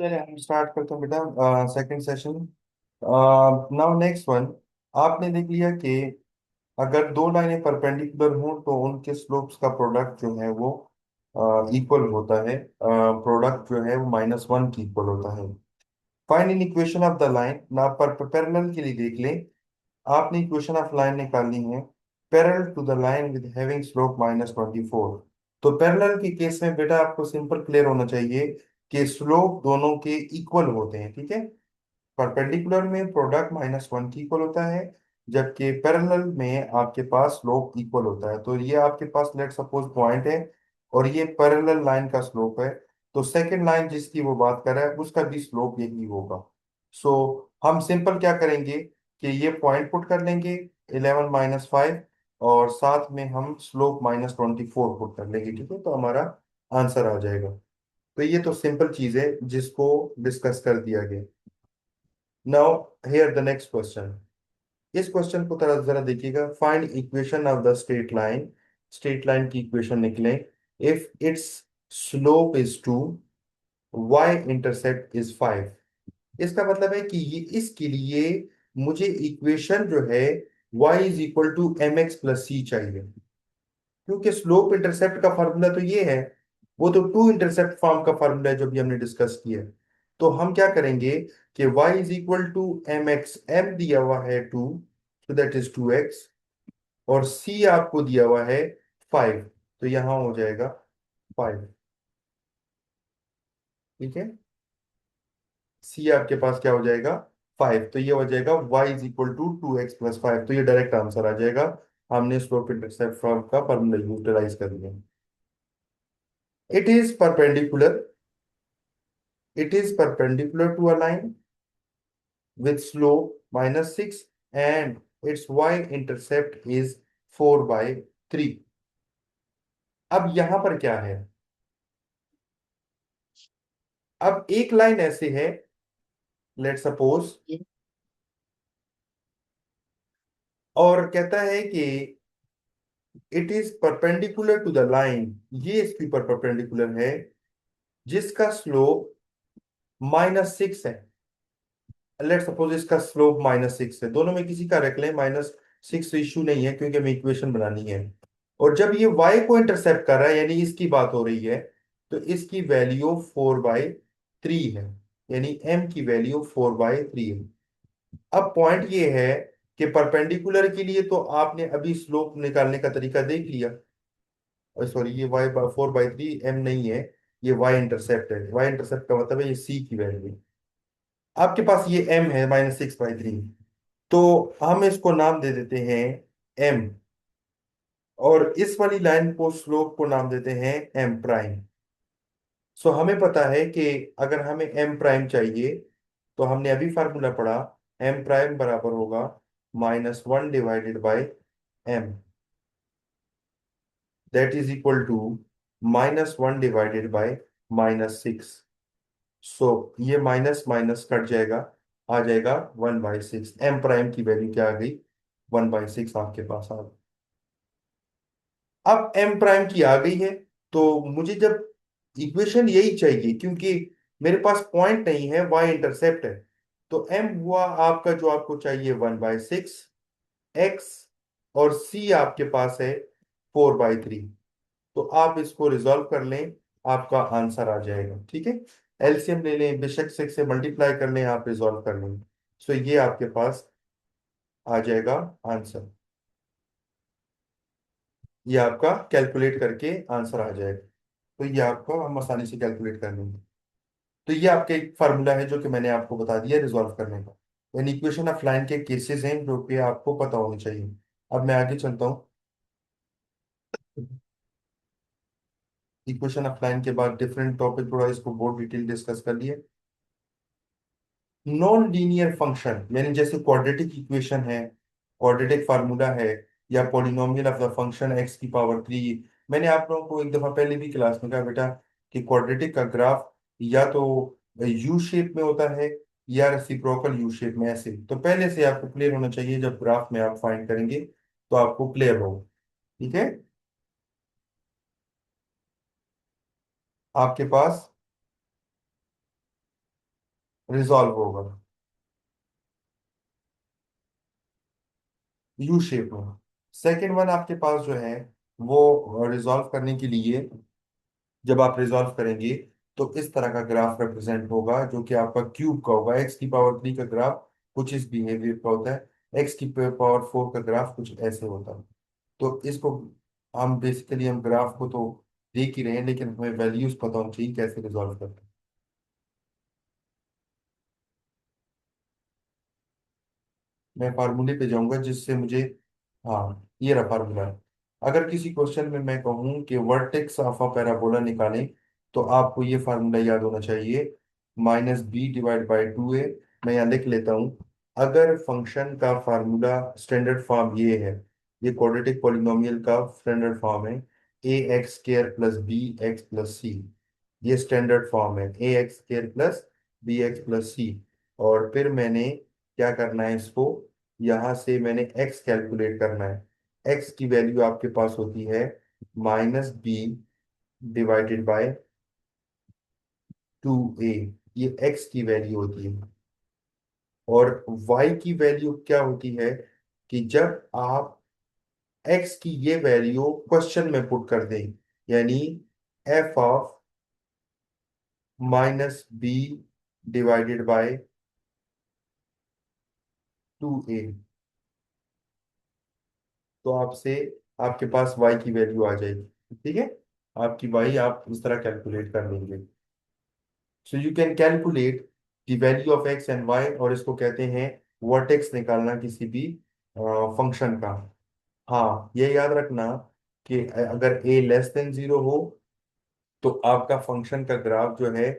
चलिए हम स्टार्ट करते हैं बेटा second session. Now next one. आपने देख लिया कि अगर दो लाइनें परपेंडिकुलर हों तो उनके स्लोप्स का प्रोडक्ट जो है वो इक्वल होता है। प्रोडक्ट जो है वो -1 की इक्वल होता है। Find in equation of the line ना पर पैरेलल के लिए देख लें। आपने इक्वेशन ऑफ लाइन निकालनी है parallel to the line with having slope -24। तो पैरेलल के केस में बेटा आपको सिंपल क्लियर होना चाहिए कि स्लोप दोनों के इक्वल होते हैं, ठीक है। परपेंडिकुलर में प्रोडक्ट -1 की इक्वल होता है, जबकि पैरेलल में आपके पास स्लोप इक्वल होता है। तो ये आपके पास लेट सपोज पॉइंट है और ये पैरेलल लाइन का स्लोप है। तो सेकंड लाइन जिसकी वो बात कर रहा है उसका भी स्लोप यही होगा। सो हम सिंपल क्या करेंगे कि ये पॉइंट पुट कर लेंगे 11 - 5 और साथ में हम स्लोप -24 पुट कर लेंगे, ठीक है। तो हमारा आंसर आ जाएगा। तो ये तो सिंपल चीज है जिसको डिस्कस कर दिया गया। Now here the next question. इस क्वेश्चन को थोड़ा जरा देखिएगा। Find equation of the straight line. Straight line की इक्वेशन निकले। If it's slope is 2, y intercept is 5। इसका मतलब है कि ये इसके लिए मुझे इक्वेशन जो है y = mx + c चाहिए, क्योंकि स्लोप इंटरसेप्ट का फार्मूला तो ये है। वो तो टू इंटरसेप्ट फॉर्म का फार्मूला है जो भी हमने डिस्कस किया है। तो हम क्या करेंगे कि y = mx। m दिया हुआ है 2, तो दैट इज 2x। और c आपको दिया हुआ है 5, तो यहां हो जाएगा 5, ठीक है। c आपके पास क्या हो जाएगा 5, तो ये हो जाएगा y = 2x + 5। तो ये डायरेक्ट आंसर आ जाएगा। हमने स्लोप इंटरसेप्ट फॉर्म का फार्मूला यूटिलाइज कर लिया। It is perpendicular. It is perpendicular to a line with slope -6 and its y-intercept is 4/3। अब यहां पर क्या है? अब एक लाइन ऐसे है, लेट सपोज, और कहता है कि it is perpendicular to the line. ये इसके ऊपर परपेंडिकुलर है जिसका स्लोप -6 है। लेट सपोज इसका स्लोप -6 है। दोनों में किसी का रख लें, -6 इशू नहीं है क्योंकि हमें इक्वेशन बनानी है। और जब ये y को इंटरसेप्ट कर रहा है यानी इसकी बात हो रही है, तो इसकी वैल्यू 4/3 है। यानी m की वैल्यू 4/3 है। अब पॉइंट ये है कि परपेंडिकुलर के लिए तो आपने अभी स्लोप निकालने का तरीका देख लिया। और सॉरी, ये y 4/3 m नहीं है, ये y इंटरसेप्ट है। y इंटरसेप्ट का मतलब है ये c की वैल्यू। आपके पास ये m है -6/3, तो हम इसको नाम दे देते हैं m। और इस वाली लाइन को स्लोप को नाम देते हैं m प्राइम। सो हमें पता है कि अगर हमें m प्राइम चाहिए तो हमने अभी फार्मूला पढ़ा, m प्राइम बराबर होगा -1/m, that is equal to -1/-6। So ये माइनस माइनस कट जाएगा, आ जाएगा 1/6। m प्राइम की वैल्यू क्या आ गई? 1/6 आपके पास आ गई। अब m प्राइम की आ गई है, तो मुझे जब इक्वेशन यही चाहिए क्योंकि मेरे पास पॉइंट नहीं है, y इंटरसेप्ट है। तो m हुआ आपका जो आपको चाहिए 1/6 x, और c आपके पास है 4/3। तो आप इसको रिजॉल्व कर लें, आपका आंसर आ जाएगा, ठीक है। एलसीएम ले लें, बेशक 6 से मल्टीप्लाई कर लें, आप रिजॉल्व कर लें। सो ये आपके पास आ जाएगा आंसर। ये आपका कैलकुलेट करके आंसर आ जाएगा। तो ये आपको हम आसानी से कैलकुलेट कर लेंगे। तो ये आपका एक फार्मूला है जो कि मैंने आपको बता दिया रिजॉल्व करने का। यानी इक्वेशन ऑफ लाइन के केसेस हैं जो कि आपको पता होने चाहिए। अब मैं आगे चलता हूँ। इक्वेशन ऑफ लाइन के बाद डिफरेंट टॉपिक थोड़ा इसको बहुत डिटेल डिस्कस कर लिए। नॉन लीनियर फंक्शन यानी जैसे क्वाड्रेटिक इक्वेशन है, क्वाड्रेटिक फार्मूला है, या polynomial of the function x⁻³ मैंने आप लोगों को एक दफा पहले भी क्लास में कहा बेटा कि क्वाड्रेटिक का ग्राफ या तो यू शेप में होता है या रेसिप्रोकल यू शेप में। ऐसे तो पहले से आपको क्लियर होना चाहिए, जब ग्राफ में आप फाइंड करेंगे तो आपको क्लियर हो, ठीक है। आपके पास रिजॉल्व होगा यू शेप में। सेकेंड वन आपके पास जो है वो रिजॉल्व करने के लिए, जब आप रिजॉल्व करेंगे तो इस तरह का ग्राफ रिप्रेजेंट होगा जो कि आपका क्यूब का होगा। एक्स की पावर 3 का ग्राफ कुछ इस बिहेवियर का होता है, एक्स की पावर 4 का ग्राफ कुछ ऐसे होता है। तो इसको हम बेसिकली हम ग्राफ को तो देख ही रहे हैं, लेकिन हमें वैल्यूज पता होनी चाहिए कैसे रिजॉल्व करते हैं। मैं फार्मूले पे जाऊंगा जिससे मुझे, हाँ ये रहा फार्मूला। अगर किसी क्वेश्चन में मैं कहूँ कि वर्टेक्स ऑफ अ पैराबोला निकालें, तो आपको ये फार्मूला याद होना चाहिए, -b/2a। मैं यहाँ लिख लेता हूँ। अगर फंक्शन का फार्मूला स्टैंडर्ड फॉर्म ये है, ये क्वाड्रेटिक पॉलिनोमियल का स्टैंडर्ड फॉर्म है, ax² + bx + c। ये स्टैंडर्ड फॉर्म है, ax² + bx + c। और फिर मैंने क्या करना है, इसको यहां से मैंने x कैलकुलेट करना है। x की वैल्यू आपके पास होती है -b/2a। ये x की वैल्यू होती है। और y की वैल्यू क्या होती है कि जब आप x की ये वैल्यू क्वेश्चन में पुट कर दें, यानी f(-b/2a), तो आपसे आपके पास y की वैल्यू आ जाएगी। ठीक है, आपकी y आप इस तरह कैलकुलेट कर लेंगे। So you can calculate the value of x and y, और इसको कहते हैं वर्टेक्स निकालना किसी भी फंक्शन का। हाँ ये याद रखना कि अगर a <0 हो तो आपका फंक्शन का ग्राफ जो है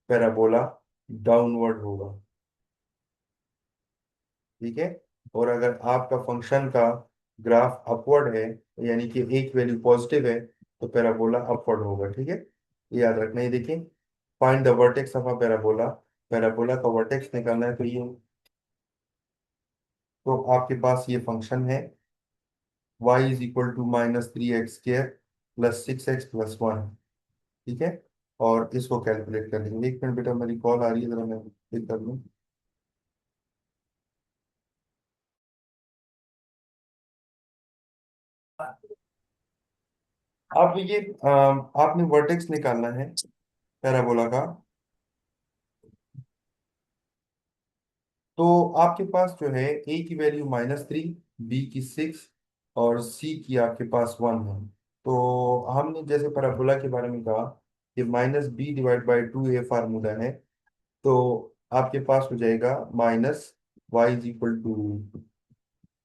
पैराबोला डाउनवर्ड होगा। ठीक है, और अगर आपका फंक्शन का ग्राफ अपवर्ड है, यानी कि एक वैल्यू पॉजिटिव है, तो पैराबोला अपवर्ड होगा। ठीक है, ये याद रखना। ये देखिए, find the vertex of a parabola. Parabola का वर्टेक्स निकालना है, तो ये, तो आपके पास ये फंक्शन है y = -3x² + 6x + 1। ठीक है, और इसको कैलकुलेट कर लेंगे। एक मिनट बेटा, मेरी कॉल आ रही है, जरा मैं पिक कर लूँ। आप ये आपने वर्टेक्स निकालना है पैराबोला का। तो आपके पास जो है ए की वैल्यू -3, बी की 6, और सी की आपके पास 1 है। तो हमने जैसे पैराबोला के बारे में कहा कि -b/2a फार्मूला है, तो आपके पास हो जाएगा -y =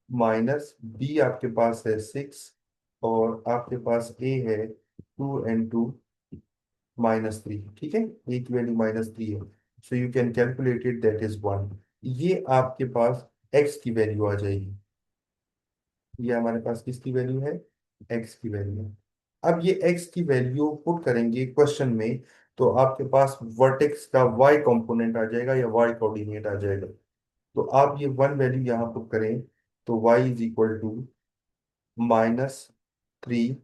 -b, आपके पास है 6, और आपके पास a है 2 and 2 -3। ठीक है, a की वैल्यू -3 है, सो you can calculate it, that is 1। ये आपके पास x की वैल्यू आ जाएगी। ये हमारे पास किसकी वैल्यू है, x की वैल्यू है। अब ये x की वैल्यू पुट करेंगे क्वेश्चन में, तो आपके पास वर्टेक्स का y कंपोनेंट आ जाएगा या y कोऑर्डिनेट आ जाएगा। तो आप ये 1 वैल्यू यहाँ पुट करें, तो y = -3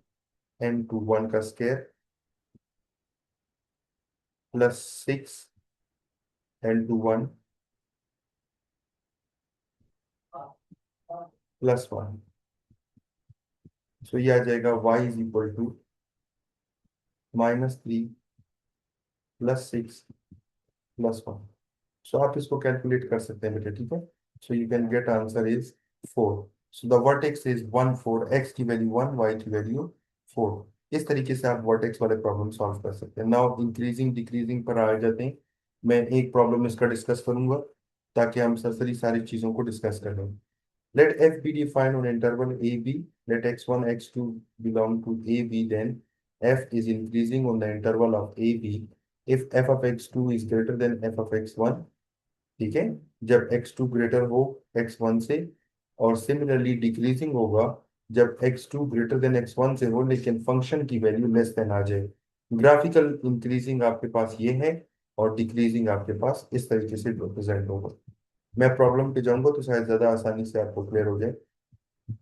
× 1 का स्क्वायर +6 × 1 +1। सो ये आ जाएगा y = -3 + 6 + 1। सो आप इसको कैलकुलेट कर सकते हैं बेटा। ठीक है, सो you can get answer is 4। So the vertex is 1 4, x की वैल्यू 1, y की वैल्यू 4। इस तरीके से आप वर्टेक्स वाले प्रॉब्लम सॉल्व कर सकते हैं। नाउ इंक्रीजिंग डिक्रीजिंग पर आ जाते हैं। मैं एक प्रॉब्लम इसका डिस्कस करूंगा ताकि हम सरसरी सारी चीजों को डिस्कस कर लें। Let f be defined on interval a b. Let x1 x2 belong to a b, then f is increasing on the interval of a b if f of x2 is greater than f of x1। ठीक है, जब x2 greater हो x1 से, और similarly decreasing होगा जब x2 greater than x1 से हो, लेकिन फंक्शन की वैल्यू लेस देन आ जाए। ग्राफिकल इंक्रीजिंग आपके पास ये है, और डिक्रीजिंग आपके पास इस तरीके से रिप्रेजेंट होगा। मैं प्रॉब्लम पे जाऊंगा तो शायद ज्यादा आसानी से आपको क्लियर हो जाए।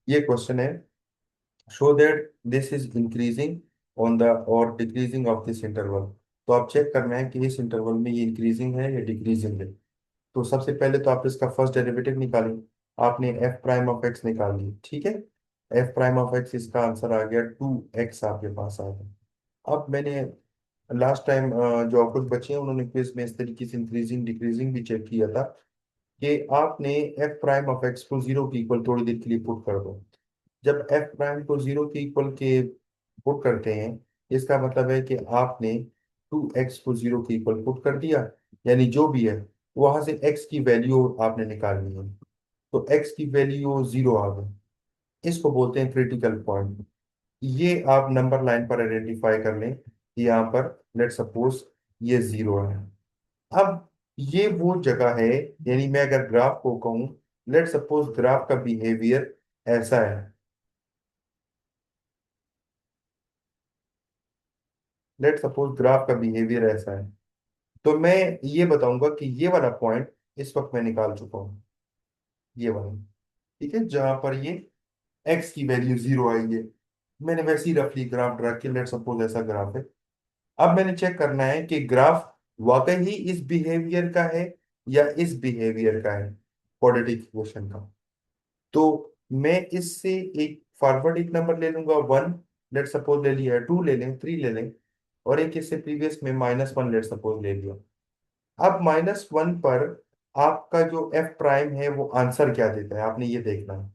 ये क्वेश्चन है, show that this is increasing on the और डिक्रीजिंग ऑफ दिस इंटरवल। तो आप चेक करना है कि इस इंटरवल में ये इंक्रीजिंग है या डिक्रीजिंग है। तो सबसे पहले तो आप इसका फर्स्ट डेरिवेटिव निकालें। आपने एफ प्राइम ऑफ एक्स निकाल ली, ठीक है। एफ प्राइम ऑफ एक्स, इसका आंसर आ गया 2x, आपके पास आ गया। अब मैंने लास्ट टाइम जो आप लोग बचे हैं उन्होंने क्विज में इस तरीके से इंक्रीजिंग डिक्रीजिंग भी चेक किया था कि आपने एफ प्राइम ऑफ एक्स को जीरो के इक्वल थोड़ी देर के लिए पुट कर दो। जब एफ प्राइम को जीरो के इक्वल के पुट करते हैं, इसका मतलब है कि आपने 2x को जीरो के इक्वल पुट कर दिया, यानी जो भी है वहां से x की वैल्यू आपने निकालनी है। तो x की वैल्यू जीरो आ गई, इसको बोलते हैं क्रिटिकल पॉइंट। ये आप नंबर लाइन पर आइडेंटिफाई कर लें कि यहाँ पर लेट सपोज ये जीरो है। अब ये वो जगह है, यानी मैं अगर ग्राफ को कहूँ, लेट सपोज ग्राफ का बिहेवियर ऐसा है। लेट सपोज ग्राफ का बिहेवियर ऐसा है, तो मैं ये बताऊंगा कि ये वाला पॉइंट इस वक्त मैं निकाल चुका हूँ, ये वाला, ठीक है, जहां पर ये एक्स की वैल्यू जीरो आई है। मैंने वैसे ही रफली ग्राफ ड्रा किया, लेट सपोज ऐसा ग्राफ है। अब मैंने चेक करना है कि ग्राफ वाकई ही इस बिहेवियर का है या इस बिहेवियर का है, क्वाड्रेटिक इक्वेशन का। तो मैं इससे एक फॉरवर्ड एक नंबर ले लूंगा 1, लेट सपोज ले लिया, 2 ले लें, 3 ले लें, और एक इससे प्रीवियस में -1 लेट सपोज ले लिया। अब -1 पर आपका जो एफ प्राइम है वो आंसर क्या देता है, आपने ये देखना है।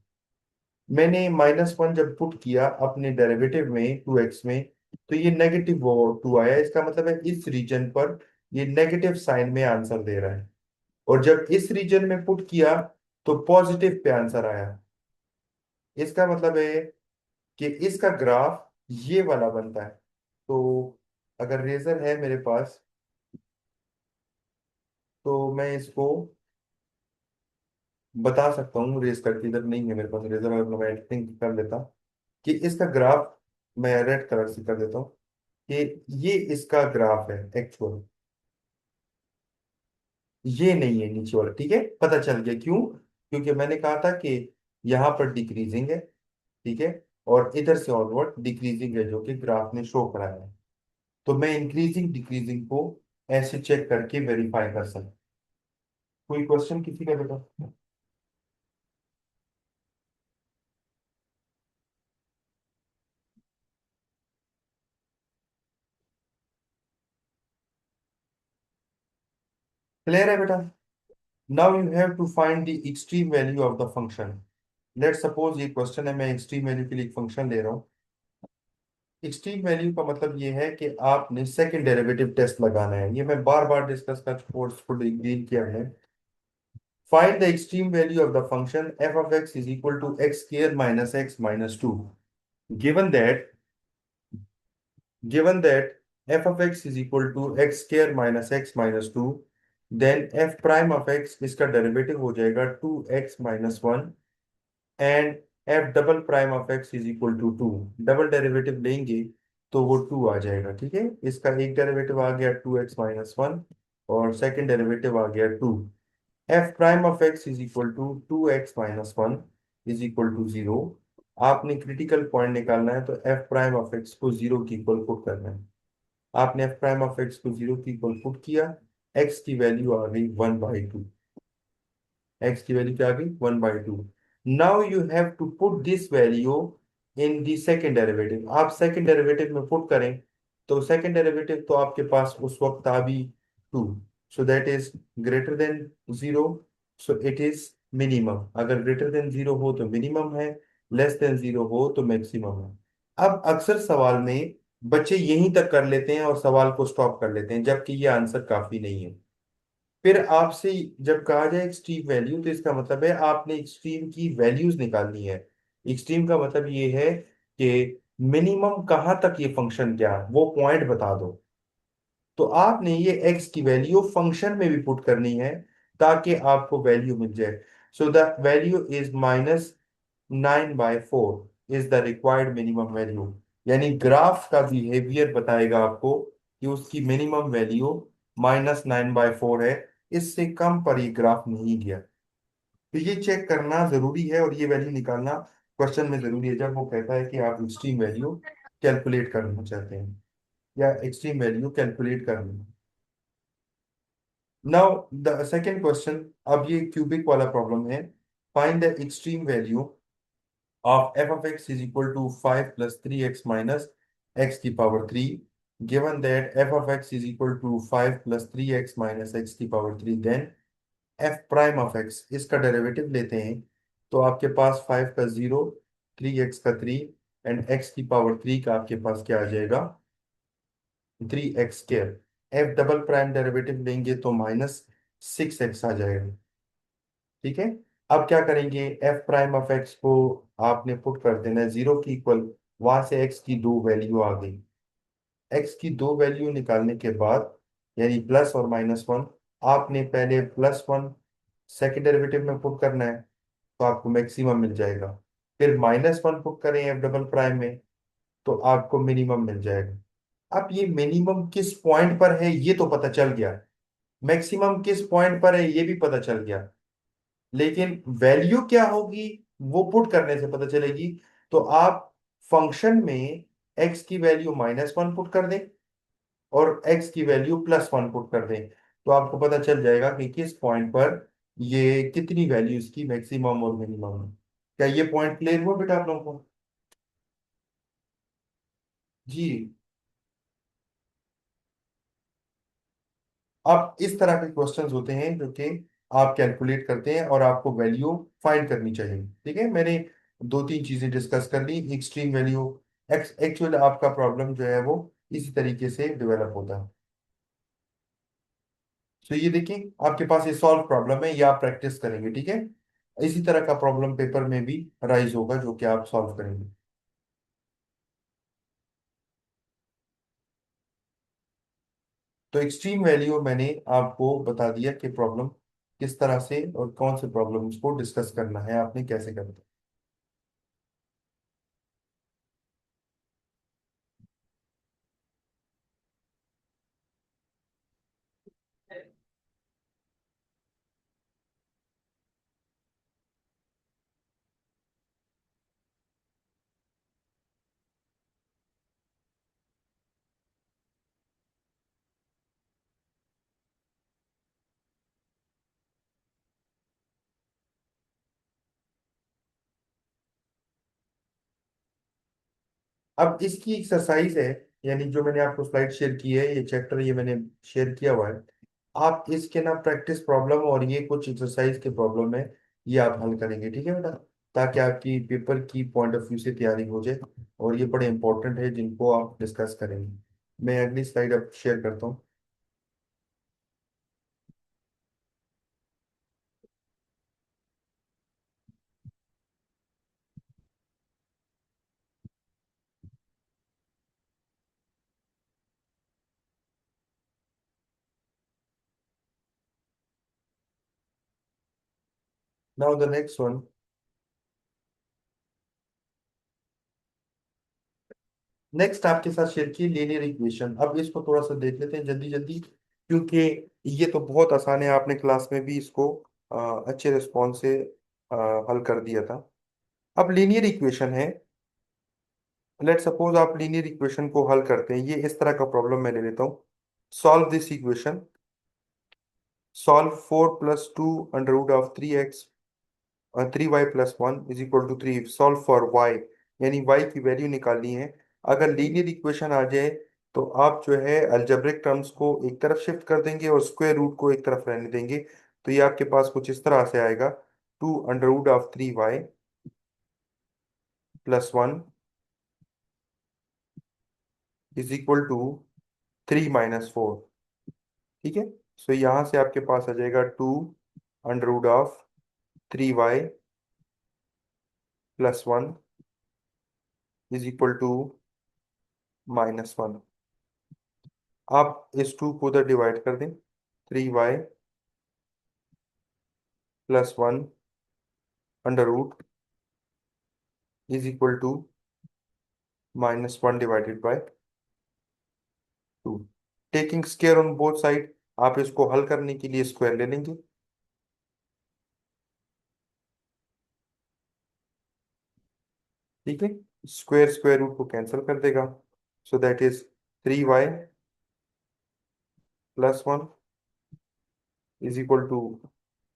मैंने -1 जब पुट किया अपने डेरिवेटिव में 2x में, तो ये नेगेटिव वो 2 आया, इसका मतलब है इस रीजन पर ये नेगेटिव साइन में आंसर दे रहा है। और जब इस रीजन में पुट किया तो पॉजिटिव पे आंसर आया। इसका मतलब है कि इसका ग्राफ ये वाला बनता है। तो अगर रेजर है मेरे पास तो मैं इसको बता सकता हूँ रेस करके, इधर नहीं है मेरे पास रेजर, और मैं एडिटिंग कर लेता कि इसका ग्राफ मैं रेड कलर से कर देता हूँ कि ये इसका ग्राफ है एक्चुअल, ये नहीं है नीचे वाला, ठीक है। पता चल गया क्यों? क्योंकि मैंने कहा था कि यहाँ पर डिक्रीजिंग है, ठीक है, और इधर से ऑनवर्ड डिक्रीजिंग है जो कि ग्राफ ने शो कराया है। तो मैं इंक्रीजिंग डिक्रीजिंग को ऐसे चेक करके वेरीफाई कर सकता। कोई क्वेश्चन किसी का बेटा? क्लियर है बेटा? Now you have to find the extreme value of the function. Let suppose ये क्वेश्चन है, मैं एक्सट्रीम वैल्यू के लिए एक फंक्शन ले रहा हूँ। एक्सट्रीम वैल्यू का मतलब ये है कि आपने सेकंड डेरिवेटिव टेस्ट लगाना है, ये मैं बार बार डिस्कस कर फोर्सफुली डील किया है। Find the extreme value of the function f of x is equal to x square minus x minus two. Given that given that f of x is equal to x square minus x minus 2, then f prime of x इसका derivative हो जाएगा 2x minus 1, and f double prime of x is equal to 2। Double derivative लेंगे तो वो 2 आ जाएगा, ठीक है। इसका एक डेरिवेटिव आ गया 2x minus 1, और सेकंड डेरिवेटिव आ गया 2। f prime of x is equal to 2x minus 1 is equal to 0। आपने क्रिटिकल पॉइंट निकालना है तो f प्राइम ऑफ x को 0 की इक्वल पुट करना है। आपने एफ प्राइम ऑफ एक्स को 0 की इक्वल पुट किया, एक्स की वैल्यू आ गई 1/2। एक्स की वैल्यू क्या आ गई? 1/2। Now you have to put this value in the second derivative. आप सेकेंड डेरिवेटिव में पुट करें तो सेकेंड डेरिवेटिव तो आपके पास उस वक्त आ भी 2, सो that is greater then 0, so it is minimum. अगर ग्रेटर देन 0 हो तो मिनिमम है, लेस देन 0 हो तो मैक्सिमम है। अब अक्सर सवाल में बच्चे यहीं तक कर लेते हैं और सवाल को स्टॉप कर लेते हैं, जबकि ये आंसर काफी नहीं है। फिर आपसे जब कहा जाए एक्सट्रीम वैल्यू, तो इसका मतलब है आपने एक्सट्रीम की वैल्यूज निकालनी है। एक्सट्रीम का मतलब ये है कि मिनिमम कहाँ तक ये फंक्शन क्या है, वो पॉइंट बता दो। तो आपने ये एक्स की वैल्यू फंक्शन में भी पुट करनी है ताकि आपको वैल्यू मिल जाए। So the value is -9/4 is the required minimum value. यानी ग्राफ का बिहेवियर बताएगा आपको कि उसकी मिनिमम वैल्यू -9/4 है, इससे कम पर ये ग्राफ नहीं गया। तो ये चेक करना जरूरी है और ये वैल्यू निकालना क्वेश्चन में जरूरी है जब वो कहता है कि आप एक्सट्रीम वैल्यू कैलकुलेट करना चाहते हैं या एक्सट्रीम वैल्यू कैलकुलेट करनी है। नाउ द सेकेंड क्वेश्चन, अब ये क्यूबिक वाला प्रॉब्लम है। Find the extreme value of f of x is equal to 5 plus 3x minus x की power 3, given that f of x is equal to 5 plus 3x minus x की power 3, then f prime of x, इसका derivative लेते हैं तो आपके पास 5 का 0, 3x का 3 and x की पावर 3 का आपके पास क्या आ जाएगा, 3x square. f double prime derivative लेंगे तो -6x आ जाएगा। ठीक है। अब क्या करेंगे, एफ प्राइम ऑफ एक्स को आपने पुट कर देना है 0 की इक्वल। वहां से एक्स की दो वैल्यू आ गई। एक्स की दो वैल्यू निकालने के बाद, यानी प्लस और -1, आपने पहले +1 सेकेंड डेरिवेटिव में पुट करना है तो आपको मैक्सिमम मिल जाएगा। फिर -1 पुट करें एफ डबल प्राइम में तो आपको मिनिमम मिल जाएगा। अब ये मिनिमम किस पॉइंट पर है ये तो पता चल गया, मैक्सिमम किस पॉइंट पर है ये भी पता चल गया, लेकिन वैल्यू क्या होगी वो पुट करने से पता चलेगी। तो आप फंक्शन में एक्स की वैल्यू -1 पुट कर दें और एक्स की वैल्यू +1 पुट कर दें, तो आपको पता चल जाएगा कि किस पॉइंट पर ये कितनी वैल्यूज की मैक्सिमम और मिनिमम है। क्या ये पॉइंट क्लियर हुआ बेटा आप लोगों को? जी। अब इस तरह के क्वेश्चंस होते हैं जो कि आप कैलकुलेट करते हैं और आपको वैल्यू फाइंड करनी चाहिए। ठीक है, मैंने दो तीन चीजें डिस्कस कर ली। एक्सट्रीम वैल्यू, एक्चुअल आपका प्रॉब्लम जो है वो इसी तरीके से डेवलप होता है। तो ये देखिए आपके पास ये सॉल्व प्रॉब्लम है, ये आप प्रैक्टिस करेंगे। ठीक है, इसी तरह का प्रॉब्लम पेपर में भी राइज होगा जो कि आप सॉल्व करेंगे। तो एक्सट्रीम वैल्यू मैंने आपको बता दिया कि प्रॉब्लम किस तरह से और कौन से प्रॉब्लम्स को डिस्कस करना है, आपने कैसे करना है। अब इसकी एक्सरसाइज है, यानी जो मैंने आपको स्लाइड शेयर की है, ये चैप्टर ये मैंने शेयर किया हुआ है। आप इसके ना प्रैक्टिस प्रॉब्लम और ये कुछ एक्सरसाइज के प्रॉब्लम है, ये आप हल करेंगे। ठीक है बेटा, ताकि आपकी पेपर की पॉइंट ऑफ व्यू से तैयारी हो जाए। और ये बड़े इंपॉर्टेंट है जिनको आप डिस्कस करेंगे। मैं अगली स्लाइड अब शेयर करता हूँ। Now the next one. Next आपके साथ शेयर की लीनियर इक्वेशन। अब इसको थोड़ा सा देख लेते हैं जल्दी जल्दी, क्योंकि ये तो बहुत आसान है, आपने क्लास में भी इसको अच्छे रिस्पॉन्स से हल कर दिया था। अब लीनियर इक्वेशन है। लेट सपोज आप लीनियर इक्वेशन को हल करते हैं, ये इस तरह का प्रॉब्लम मैं ले लेता हूँ। Solve this equation. Solve 4 + 2 √3x 3y + 1 = 3। Solve for y, यानी y की वैल्यू निकालनी है। अगर लीनियर इक्वेशन आ जाए तो आप जो है अलजेब्रिक टर्म्स को एक तरफ शिफ्ट कर देंगे और स्क्वायर रूट को एक तरफ रहने देंगे। तो ये आपके पास कुछ इस तरह से आएगा, 2√3y + 1 = 3 - 4। ठीक है, सो यहाँ से आपके पास आ जाएगा 2√3y + 1 = -1। आप इस 2 को उधर डिवाइड कर दें, 3y + 1 √ -1/2। Taking square on both side, आप इसको हल करने के लिए स्क्वायर ले लेंगे। ठीक है, स्क्वायर स्क्वायर रूट को कैंसिल कर देगा। So that is 3y + 1 is equal to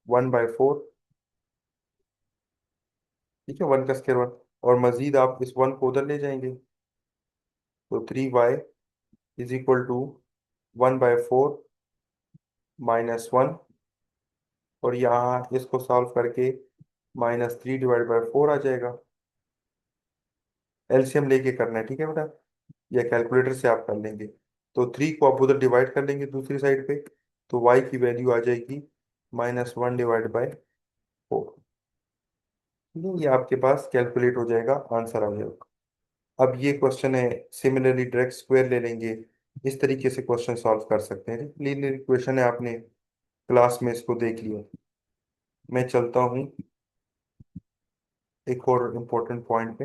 1/4। ठीक है, 1 का स्क्वायर 1। और मजीद आप इस 1 को उधर ले जाएंगे, तो 3y इज इक्वल टू 1/4 -1। और यहाँ इसको सॉल्व करके -3/4 आ जाएगा। एलसीएम लेके करना है, ठीक है बेटा, या कैलकुलेटर से आप कर लेंगे। तो 3 को आप उधर डिवाइड कर लेंगे दूसरी साइड पे, तो y की वैल्यू आ जाएगी -1/4। ये आपके पास कैलकुलेट हो जाएगा, आंसर आ जाएगा। अब ये क्वेश्चन है, सिमिलरली डायरेक्ट स्क्वायर ले लेंगे। इस तरीके से क्वेश्चन सॉल्व कर सकते हैं। लीनियर इक्वेशन है, आपने क्लास में इसको देख लिया। मैं चलता हूँ एक और इम्पोर्टेंट पॉइंट पे।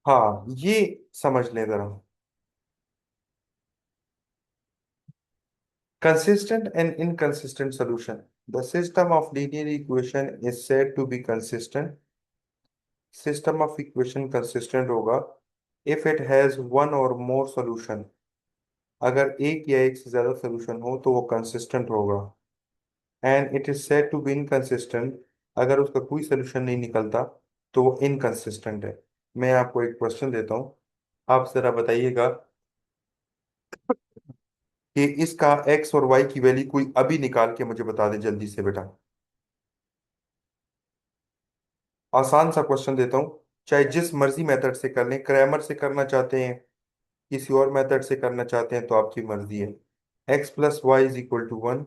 हाँ, ये समझ लें जरा। Consistent and inconsistent solution. The system of linear equation is said to be consistent. System of equation consistent होगा if it has one or more solution. अगर एक या एक से ज्यादा solution हो तो वो consistent होगा। And it is said to be inconsistent अगर उसका कोई solution नहीं निकलता तो वो inconsistent है। मैं आपको एक क्वेश्चन देता हूँ, आप जरा बताइएगा कि इसका x और y की वैल्यू कोई अभी निकाल के मुझे बता दे जल्दी से बेटा। आसान सा क्वेश्चन देता हूँ, चाहे जिस मर्जी मेथड से कर लें, क्रैमर से करना चाहते हैं, किसी और मेथड से करना चाहते हैं, तो आपकी मर्जी है। x + y = 1,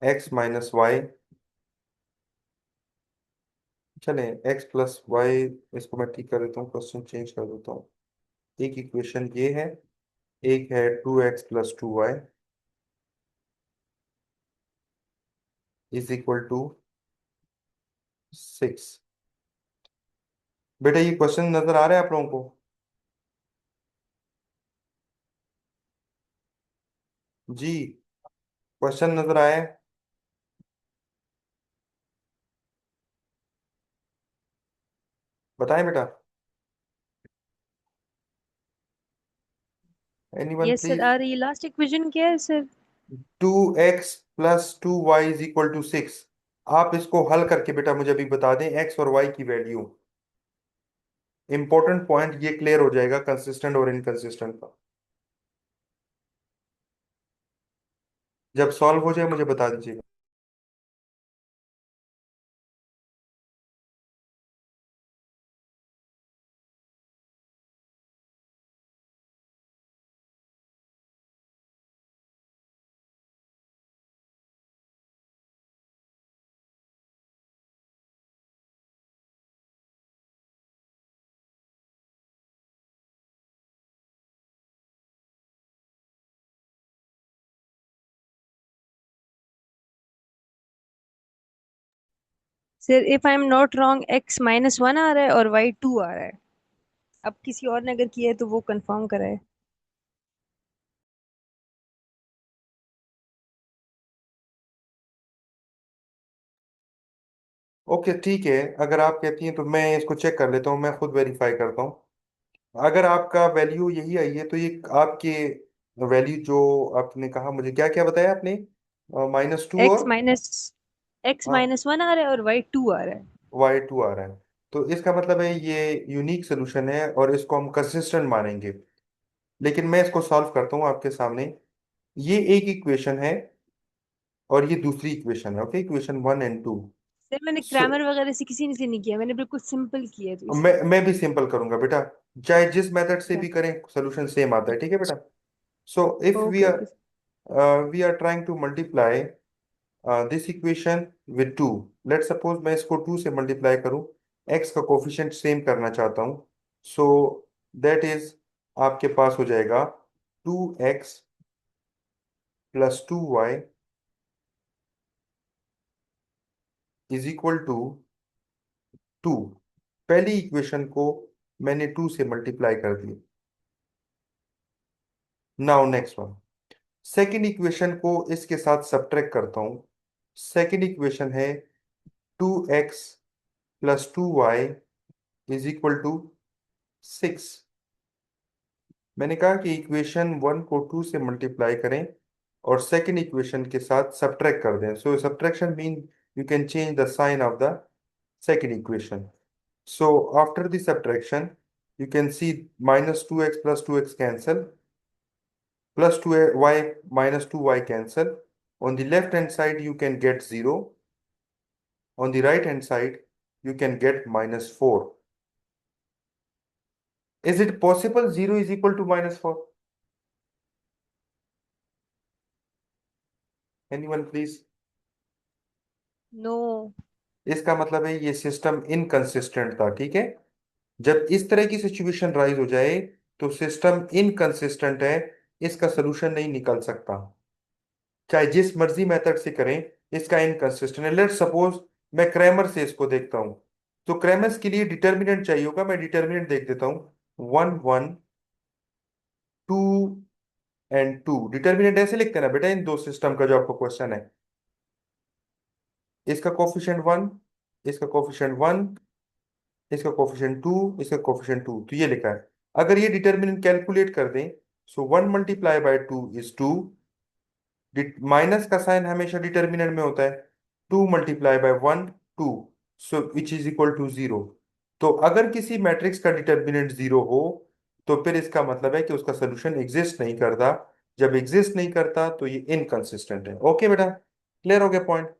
x - y। चले, x + y, इसको मैं ठीक कर देता हूँ, क्वेश्चन चेंज कर देता हूँ। एक इक्वेशन ये है, एक है 2x + 2y = 6। बेटा ये क्वेश्चन नजर आ रहा है आप लोगों को? जी, क्वेश्चन नजर आया है? बताएं बेटा, एनीवन यस सर, प्लीज। और ये लास्ट इक्वेशन क्या है सर? 2x + 2y = 6। आप इसको हल करके बेटा मुझे अभी बता दें एक्स और वाई की वैल्यू। इंपॉर्टेंट पॉइंट ये क्लियर हो जाएगा कंसिस्टेंट और इनकंसिस्टेंट का। जब सॉल्व हो जाए मुझे बता दीजिएगा। Sir if I am not wrong, x-1 आ रहा है और y 2 आ रहा है। अब किसी और ने अगर किया है तो वो कंफर्म कराए। ओके ठीक है, अगर आप कहती हैं तो मैं इसको चेक कर लेता हूँ, मैं खुद वेरीफाई करता हूँ। अगर आपका वैल्यू यही आई है तो ये आपके वैल्यू जो आपने कहा, मुझे क्या क्या बताया आपने, -2 x और माइनस x-1 आ रहा है और y 2 आ रहा है। y2 आ रहा है। तो इसका मतलब है ये यूनिक सोल्यूशन है और इसको हम कंसिस्टेंट मानेंगे। लेकिन मैं इसको सॉल्व करता हूँ आपके सामने। ये एक इक्वेशन है और ये दूसरी इक्वेशन है, ओके, इक्वेशन 1 और 2। सर मैंने सो ग्रामर वगैरह से किसी ने से नहीं किया, मैंने बिल्कुल सिंपल किया है तो इसलिए। मैं भी सिंपल करूंगा बेटा, चाहे जिस मेथड से अच्छा। भी करें सोल्यूशन सेम आता है, ठीक है बेटा। So if okay okay. We are trying to multiply this equation with 2। Let suppose मैं इसको 2 से मल्टीप्लाई करूं, x का कोफिशिएंट सेम करना चाहता हूं। सो दैट इज, आपके पास हो जाएगा 2x + 2y = 2। पहली इक्वेशन को मैंने 2 से मल्टीप्लाई कर दिया। Now next one, second equation को इसके साथ सब्ट्रैक्ट करता हूं। सेकेंड इक्वेशन है 2x + 2y = 6। मैंने कहा कि इक्वेशन 1 को 2 से मल्टीप्लाई करें और सेकंड इक्वेशन के साथ सब्ट्रैक्ट कर दें। So subtraction mean you can change the sign of the second equation. So after the subtraction, you can see minus 2x plus 2x cancel, plus 2y minus 2y cancel. On the left hand side, you can get 0. On the right hand side, you can get minus 4. Is it possible 0 is equal to minus 4? Anyone please? No. इसका मतलब है ये system inconsistent था, ठीक है। जब इस तरह की सिचुएशन राइज हो जाए तो सिस्टम इनकंसिस्टेंट है, इसका सोल्यूशन नहीं निकल सकता, चाहे जिस मर्जी मेथड से करें, इसका इनकंसिस्टेंट है। लेट्स सपोज मैं क्रैमर से इसको देखता हूं, तो क्रैमर्स के लिए डिटर्मिनेंट चाहिए होगा। मैं डिटर्मिनेंट देख देता हूं, 1 1 2 एंड 2। डिटर्मिनेंट ऐसे लिखते हैं ना बेटा इन दो सिस्टम का जो आपको क्वेश्चन है। इसका कोफिशिएंट 1, इसका कोफिशिएंट 1, इसका कोफिशिएंट 2, इसका कोफिशिएंट 2, तो ये लिखा है। अगर ये डिटर्मिनेंट कैलकुलेट कर दें, सो 1 × 2 = 2, माइनस का साइन हमेशा डिटर्मिनेंट में होता है। 2 × 1 2, सो विच इज इक्वल टू 0। तो अगर किसी मैट्रिक्स का डिटर्मिनेंट 0 हो तो फिर इसका मतलब है कि उसका सोल्यूशन एग्जिस्ट नहीं करता। जब एग्जिस्ट नहीं करता तो ये इनकंसिस्टेंट है। ओके बेटा, क्लियर हो गया पॉइंट?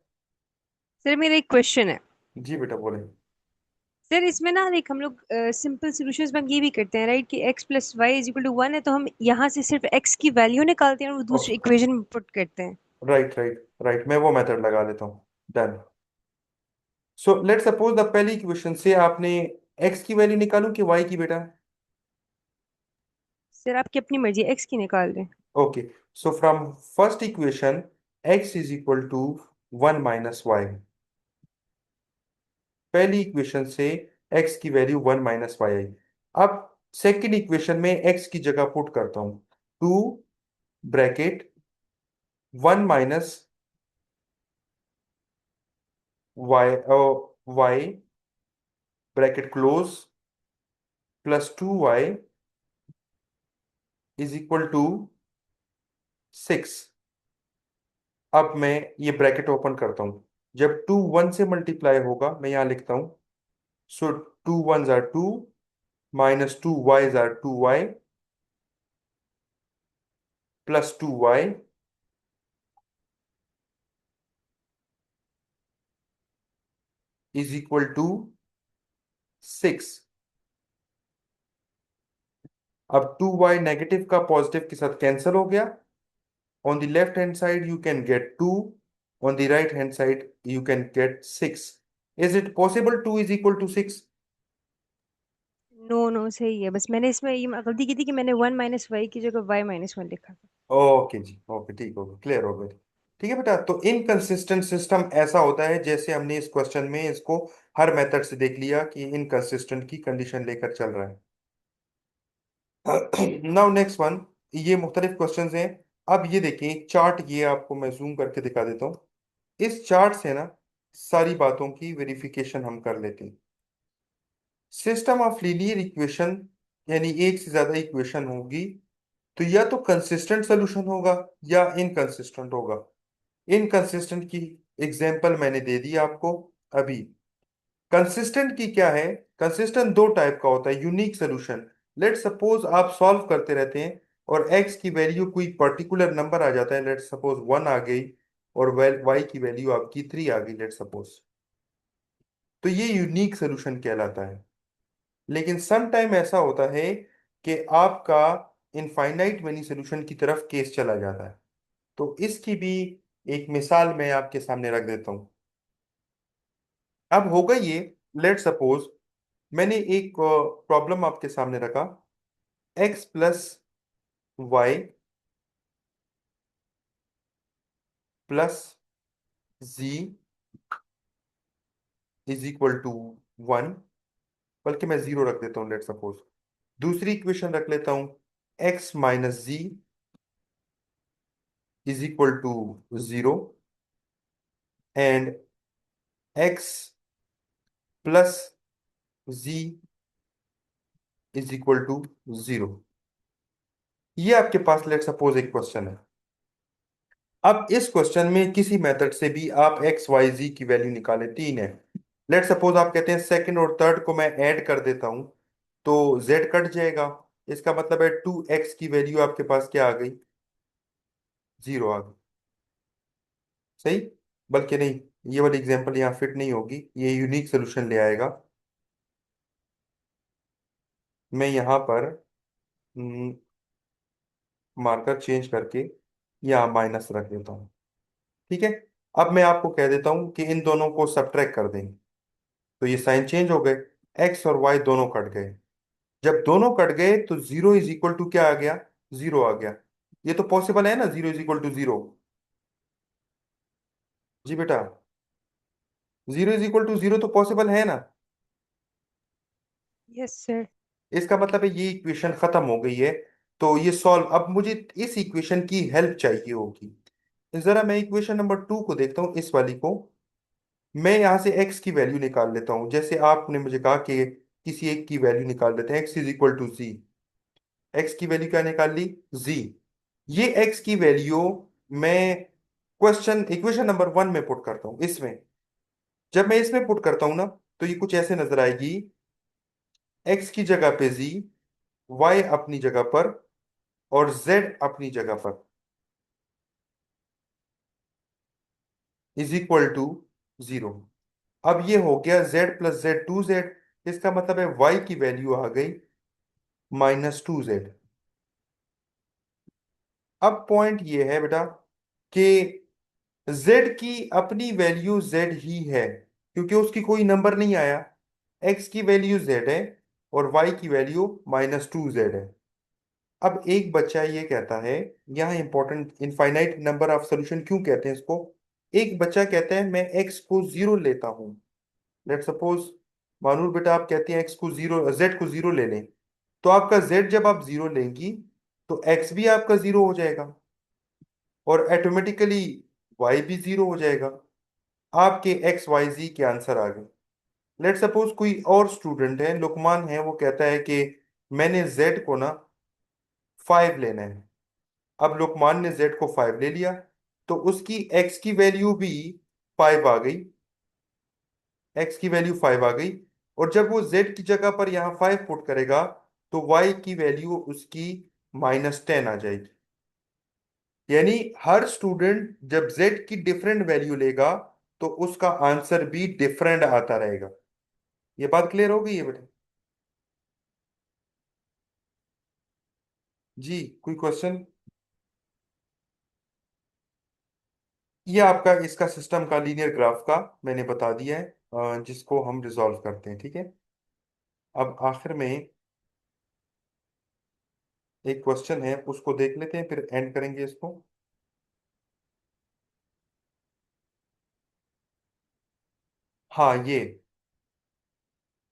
सर मेरा एक क्वेश्चन है। जी बेटा बोले। सर इसमें ना देख हम लोग सिंपल सॉल्यूशंस में ये भी करते हैं राइट कि x + y = 1 है तो हम यहाँ से सिर्फ x की वैल्यू निकालते हैं और वो दूसरी इक्वेशन में पुट करते हैं। राइट राइट राइट, मैं वो मेथड लगा लेता हूँ। Done. So let suppose the पहली इक्वेशन से आपने x की वैल्यू निकालूं कि y की बेटा? सर आपकी अपनी मर्जी, x की निकाल दें। Okay, so from first equation x is equal to 1 - y। पहली इक्वेशन से x की वैल्यू 1 - y आई। अब सेकंड इक्वेशन में x की जगह पुट करता हूं, 2 bracket 1 - y, bracket close, plus 2y is equal to 6। अब मैं ये ब्रैकेट ओपन करता हूं, जब 2 1 से मल्टीप्लाई होगा मैं यहां लिखता हूं, so 2 1 = 2, -2y = 2y, plus 2y is equal to 6। अब 2y नेगेटिव का पॉजिटिव के साथ कैंसिल हो गया। On the left hand side you can get 2, on the right hand side you can get 6। Is it possible 2 is equal to 6? No no सही है, बस मैंने इसमें ये गलती की थी कि मैंने 1 - y की जगह y - 1 लिखा था। ओके जी, ओके, ठीक हो गया, क्लियर हो गया। ठीक है बेटा, तो इनकंसिस्टेंट सिस्टम ऐसा होता है जैसे हमने इस क्वेश्चन में इसको हर मेथड से देख लिया कि इनकंसिस्टेंट की कंडीशन लेकर चल रहा है। नाउ नेक्स्ट वन, ये मुख्तलिफ क्वेश्चंस हैं। अब ये देखिए एक चार्ट, ये आपको मैं जूम करके दिखा देता हूँ। इस चार्ट से ना सारी बातों की वेरिफिकेशन हम कर लेते हैं। सिस्टम ऑफ लीनियर इक्वेशन, यानी एक से ज्यादा इक्वेशन होगी तो या तो कंसिस्टेंट सोल्यूशन होगा या इनकंसिस्टेंट होगा। इनकंसिस्टेंट की एग्जांपल मैंने दे दी आपको अभी। कंसिस्टेंट की क्या है? कंसिस्टेंट दो टाइप का होता है, यूनिक सोल्यूशन। लेट सपोज आप सॉल्व करते रहते हैं और x की वैल्यू कोई पर्टिकुलर नंबर आ जाता है, लेट सपोज 1 आ गई, और y की वैल्यू आपकी 3 आ गई लेट सपोज, तो ये यूनिक सोल्यूशन कहलाता है। लेकिन सम टाइम ऐसा होता है कि आपका इनफाइनाइट मेनी सोल्यूशन की तरफ केस चला जाता है। तो इसकी भी एक मिसाल मैं आपके सामने रख देता हूं। अब होगा ये, लेट सपोज मैंने एक प्रॉब्लम आपके सामने रखा, x + y + z is equal to 1, बल्कि मैं 0 रख देता हूँ लेट सपोज। दूसरी इक्वेशन रख लेता हूँ, x - z is equal to 0 and x + z is equal to 0। ये आपके पास लेट सपोज एक क्वेश्चन है। अब इस क्वेश्चन में किसी मेथड से भी आप एक्स वाई जी की वैल्यू निकालें, तीन है। लेट सपोज आप कहते हैं सेकंड और थर्ड को मैं ऐड कर देता हूं, तो जेड कट जाएगा। इसका मतलब है 2x की वैल्यू आपके पास क्या आ गई? जीरो आ गई। सही। बल्कि नहीं, ये वाली एग्जांपल यहाँ फिट नहीं होगी, ये यूनिक सोल्यूशन ले आएगा। मैं यहाँ पर मार्कर चेंज करके यहाँ माइनस रख देता हूँ। ठीक है। अब मैं आपको कह देता हूँ कि इन दोनों को सब्ट्रैक्ट कर दें, तो ये साइन चेंज हो गए। एक्स और वाई दोनों कट गए। जब दोनों कट गए तो जीरो इज इक्वल टू क्या आ गया? जीरो आ गया। ये तो पॉसिबल है ना, zero is equal to zero. जी बेटा, zero is equal to zero तो पॉसिबल है ना। Yes sir. इसका मतलब है ये इक्वेशन खत्म हो गई है। तो ये सॉल्व, अब मुझे इस इक्वेशन की हेल्प चाहिए होगी। जरा मैं इक्वेशन नंबर 2 को देखता हूँ, इस वाली को। मैं यहाँ से x की वैल्यू निकाल लेता हूँ, जैसे आपने मुझे कहा कि किसी एक की वैल्यू निकाल लेते हैं, x is equal to z. x की वैल्यू क्या निकाल ली? z। ये x की वैल्यू मैं क्वेश्चन इक्वेशन नंबर 1 में पुट करता हूँ, इसमें। जब मैं इसमें पुट करता हूँ ना, तो ये कुछ ऐसे नजर आएगी। x की जगह पे z, y अपनी जगह पर, और z अपनी जगह पर, इज इक्वल टू जीरो। अब ये हो गया z प्लस जेड, 2z। इसका मतलब है y की वैल्यू आ गई -2z। अब पॉइंट ये है बेटा कि z की अपनी वैल्यू z ही है, क्योंकि उसकी कोई नंबर नहीं आया। x की वैल्यू z है और y की वैल्यू -2z है। अब एक बच्चा ये कहता है, यहाँ important, infinite number of solution क्यों कहते हैं इसको? एक बच्चा कहता है मैं x को जीरो लेता हूँ। लेट सपोज मानूर बेटा, आप कहते हैं x को जीरो, z को जीरो ले लें। तो आपका z जब आप जीरो लेंगी, तो x भी आपका जीरो हो जाएगा, और ऑटोमेटिकली y भी जीरो हो जाएगा। आपके एक्स वाई जी के आंसर आ गए। लेट सपोज कोई और स्टूडेंट है, लुकमान है, वो कहता है कि मैंने z को ना 5 लेना है। अब लुकमान ने z को 5 ले लिया, तो उसकी x की वैल्यू भी 5 आ गई। x की वैल्यू 5 आ गई। और जब वो z की जगह पर यहाँ 5 पुट करेगा, तो y की वैल्यू उसकी -10 आ जाएगी। यानी हर स्टूडेंट जब z की डिफरेंट वैल्यू लेगा, तो उसका आंसर भी डिफरेंट आता रहेगा। ये बात क्लियर हो गई है बेटा? जी, कोई क्वेश्चन? ये आपका इसका सिस्टम का लीनियर ग्राफ का मैंने बता दिया है, जिसको हम रिजॉल्व करते हैं। ठीक है। अब आखिर में एक क्वेश्चन है, उसको देख लेते हैं, फिर एंड करेंगे इसको। हाँ, ये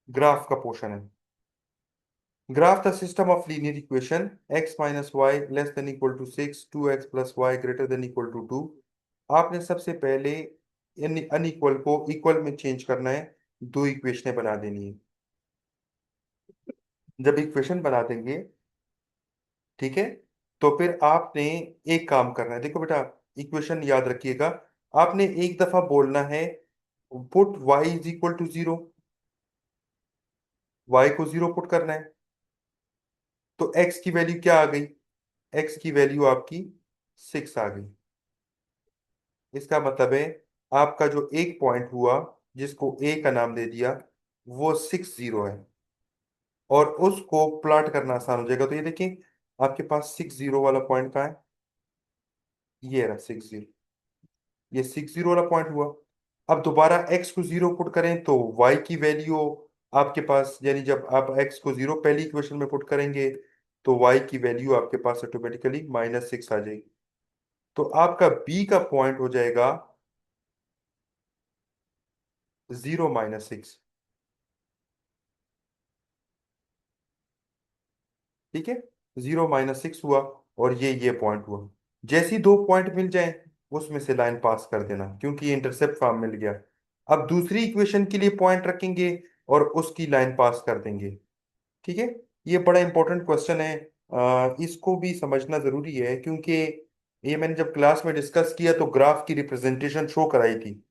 ग्राफ का पोर्शन है। Graph the system of linear equation x minus y less than equal to 6, 2x plus y greater than equal to 2। आपने सबसे पहले इन अनइक्वल को इक्वल में चेंज करना है, दो इक्वेशनें बना देनी है। जब इक्वेशन बना देंगे, ठीक है, तो फिर आपने एक काम करना है। देखो बेटा, इक्वेशन याद रखिएगा। आपने एक दफा बोलना है put y is equal to zero, y को जीरो पुट करना है। तो x की वैल्यू क्या आ गई? x की वैल्यू आपकी 6 आ गई। इसका मतलब है आपका जो एक पॉइंट हुआ, जिसको a का नाम दे दिया, वो 60 है। और उसको प्लॉट करना आसान हो जाएगा। तो ये देखिए, आपके पास 60 वाला पॉइंट कहाँ है? ये रहा 60। ये 60 वाला पॉइंट हुआ। अब दोबारा x को जीरो पुट करें तो y की वैल्यू आपके पास, यानी जब आप x को जीरो पहली इक्वेशन में पुट करेंगे, तो y की वैल्यू आपके पास ऑटोमेटिकली -6 आ जाएगी। तो आपका b का पॉइंट हो जाएगा 0 - 6। ठीक है। 0 - 6 हुआ, और ये पॉइंट हुआ। जैसे ही दो पॉइंट मिल जाए, उसमें से लाइन पास कर देना, क्योंकि ये इंटरसेप्ट फॉर्म मिल गया। अब दूसरी इक्वेशन के लिए पॉइंट रखेंगे और उसकी लाइन पास कर देंगे। ठीक है। ये बड़ा इंपॉर्टेंट क्वेश्चन है। इसको भी समझना जरूरी है, क्योंकि ये मैंने जब क्लास में डिस्कस किया तो ग्राफ की रिप्रेजेंटेशन शो कराई थी।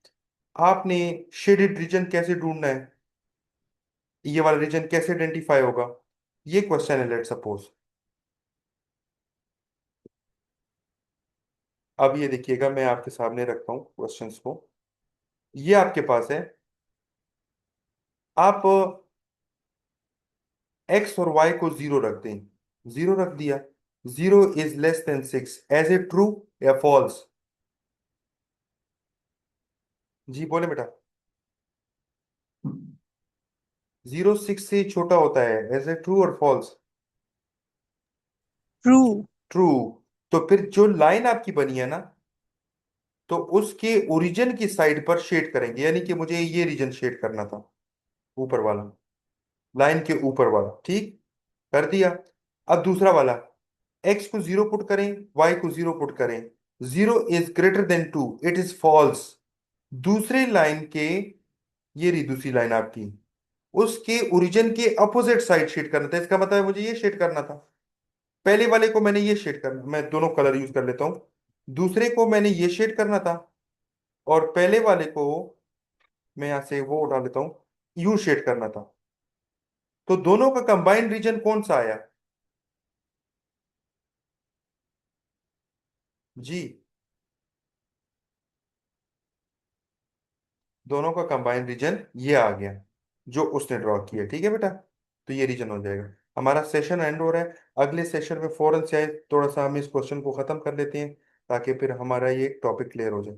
आपने शेडेड रीजन कैसे ढूंढना है, ये वाला रीजन कैसे आइडेंटिफाई होगा, ये क्वेश्चन है, लेट सपोज। अब ये देखिएगा, मैं आपके सामने रखता हूँ क्वेश्चंस को। ये आपके पास है, आप एक्स और वाई को जीरो रख दें। जीरो रख दिया, 0 is less than 6, is a true या फॉल्स? जी बोले बेटा। 0 6 से छोटा होता है, एज ए ट्रू और फॉल्स? ट्रू। ट्रू। तो फिर जो लाइन आपकी बनी है ना, तो उसके ओरिजिन की साइड पर शेड करेंगे, यानी कि मुझे ये रीजन शेड करना था, ऊपर वाला, लाइन के ऊपर वाला, ठीक, कर दिया। अब दूसरा वाला, एक्स को जीरो पुट करें, वाई को जीरो पुट करें, 0 is greater than 2, it is false. दूसरे लाइन के, ये रही दूसरी लाइन आपकी, उसके ओरिजिन के अपोजिट साइड शेड करना था, इसका मतलब है मुझे ये शेड करना था। पहले वाले को मैंने ये शेड करना, मैं दोनों कलर यूज कर लेता हूँ। दूसरे को मैंने ये शेड करना था, और पहले वाले को मैं यहां से वो उठा लेता हूँ, यू शेड करना था। तो दोनों का कंबाइंड रीजन कौन सा आया? जी, दोनों का कंबाइंड रीजन ये आ गया, जो उसने ड्रॉ किया, ठीक है बेटा। तो ये रीजन हो जाएगा। हमारा सेशन एंड हो रहा है, अगले सेशन में फौरन से आए, थोड़ा सा हम इस क्वेश्चन को खत्म कर लेते हैं, ताकि फिर हमारा ये टॉपिक क्लियर हो जाए।